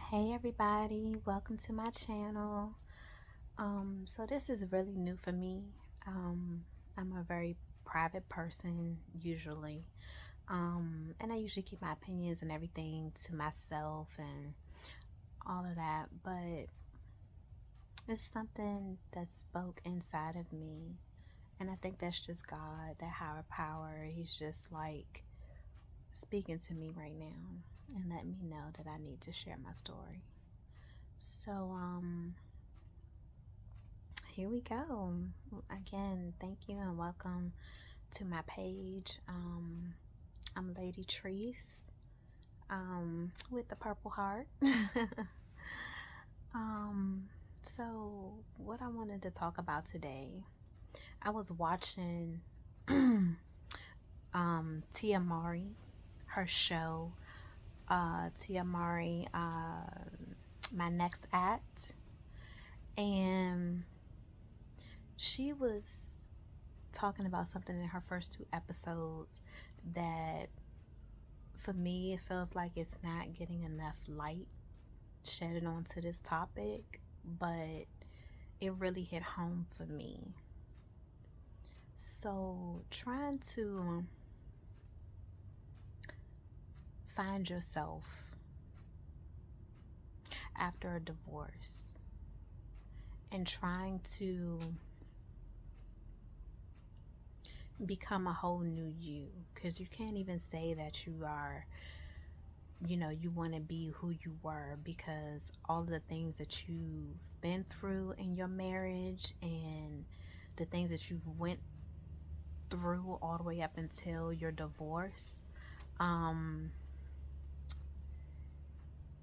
Hey everybody, welcome to my channel. So this is really new for me. I'm a very private person usually. And I usually keep my opinions and everything to myself and all of that, but it's something that spoke inside of me. And I think that's just God, that higher power. He's just like speaking to me right now and letting me know that I need to share my story. So, here we go. Again, thank you and welcome to my page. I'm Lady Treese with the purple heart. um, so, what I wanted to talk about today, I was watching Tia Mari, her show, Tia Mari, My Next Act, and she was talking about something in her first two episodes that for me it feels like it's not getting enough light shedded onto this topic, but it really hit home for me. So trying to find yourself after a divorce and trying to become a whole new you, because you can't even say that you are, you want to be who you were, because all of the things that you've been through in your marriage and the things that you went through all the way up until your divorce,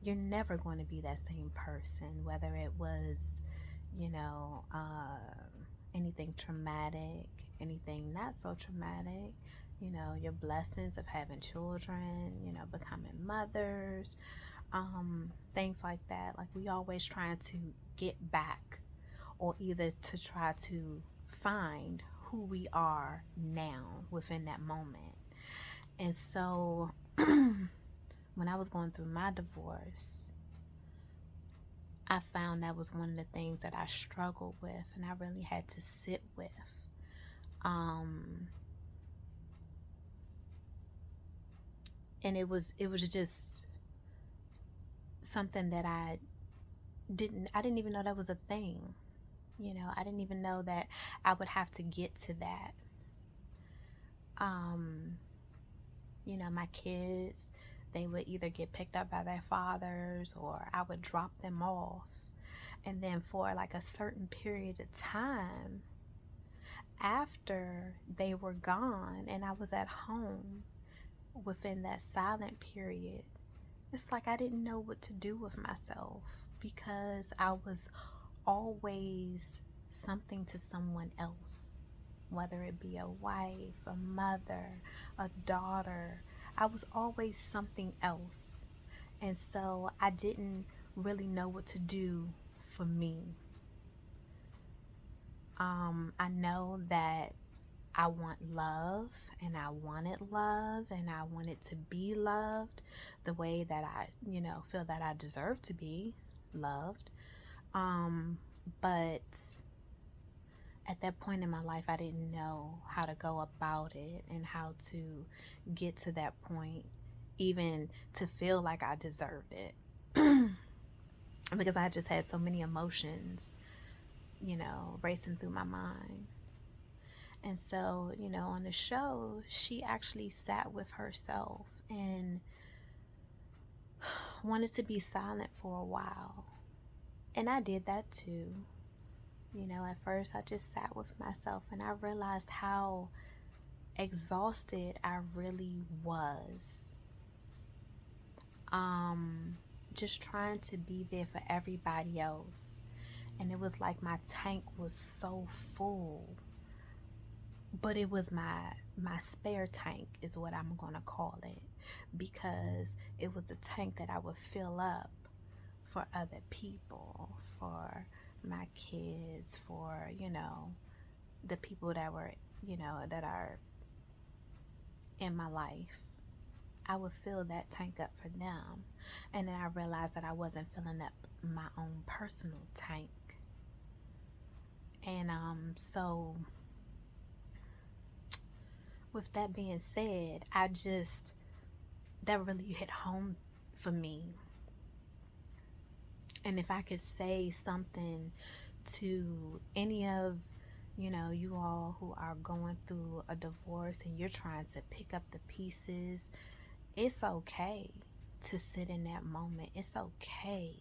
you're never going to be that same person, whether it was, you know, anything traumatic, anything not so traumatic, your blessings of having children, becoming mothers, things like that. Like, we always trying to get back, or either to try to find who we are now within that moment. And so when I was going through my divorce, I found that was one of the things that I struggled with and I really had to sit with. And it was just something that I didn't even know that was a thing. I didn't even know that I would have to get to that. My kids, they would either get picked up by their fathers or I would drop them off. And then for like a certain period of time after they were gone and I was at home, within that silent period, it's like I didn't know what to do with myself, because I was always something to someone else, whether it be a wife, a mother, a daughter. I was always something else. And so I didn't really know what to do for me. I know that I want love, and I wanted love, and I wanted to be loved the way that I, feel that I deserve to be loved. But at that point in my life, I didn't know how to go about it and how to get to that point, even to feel like I deserved it. Because I just had so many emotions, racing through my mind. And so, on the show, she actually sat with herself and wanted to be silent for a while. And I did that too. At first I just sat with myself and I realized how exhausted I really was. Just trying to be there for everybody else. And it was like my tank was so full. But it was my spare tank is what I'm going to call it, because it was the tank that I would fill up for other people, for my kids, for, the people that were, that are in my life. I would fill that tank up for them. And then I realized that I wasn't filling up my own personal tank. And so with that being said, that really hit home for me. And if I could say something to any of you all who are going through a divorce and you're trying to pick up the pieces, it's okay to sit in that moment. It's okay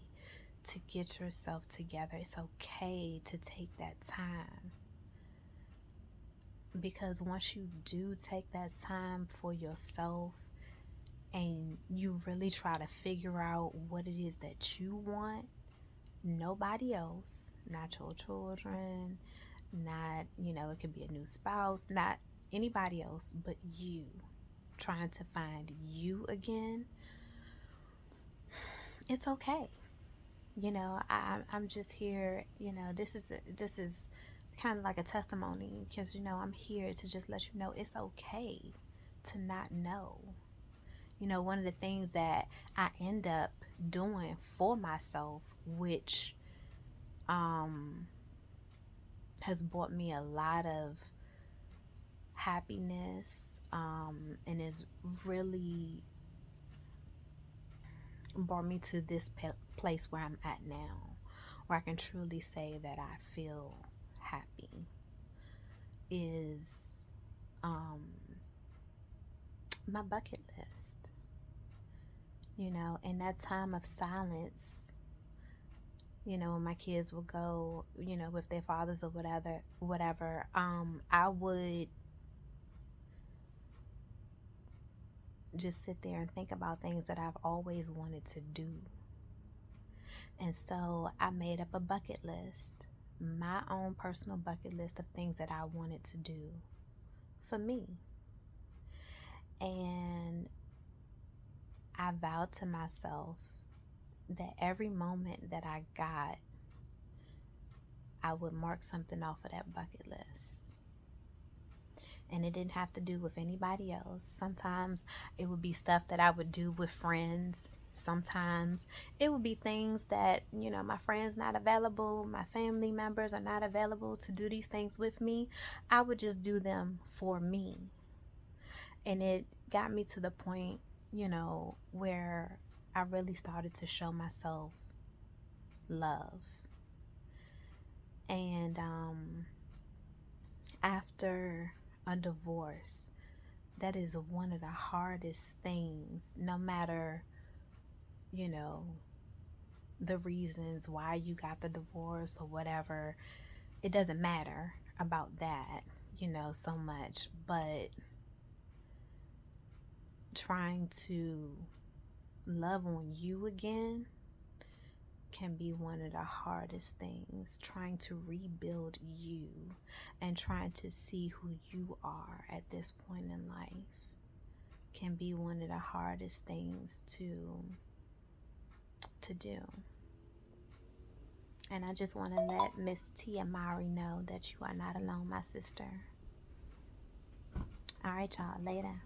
to get yourself together. It's okay to take that time. Because once you do take that time for yourself and you really try to figure out what it is that you want, nobody else, not your children, not, it could be a new spouse, not anybody else but you, trying to find you again, it's okay. I'm just here, this is kind of like a testimony, because I'm here to just let you know it's okay to not know. One of the things that I end up doing for myself, which has brought me a lot of happiness, and is really brought me to this place where I'm at now, where I can truly say that I feel happy, is my bucket list. In that time of silence, when my kids would go, with their fathers or whatever, I would just sit there and think about things that I've always wanted to do. And so I made up a bucket list, my own personal bucket list of things that I wanted to do for me. And I vowed to myself that every moment that I got, I would mark something off of that bucket list. And it didn't have to do with anybody else. Sometimes it would be stuff that I would do with friends. Sometimes it would be things that, my friends not available, my family members are not available to do these things with me. I would just do them for me. And it got me to the point, where I really started to show myself love. And after a divorce, that is one of the hardest things, no matter, the reasons why you got the divorce or whatever. It doesn't matter about that, so much. But trying to love on you again can be one of the hardest things. Trying to rebuild you and trying to see who you are at this point in life can be one of the hardest things to do. And I just want to let Miss Tia Mari know that you are not alone, my sister. All right, y'all, later.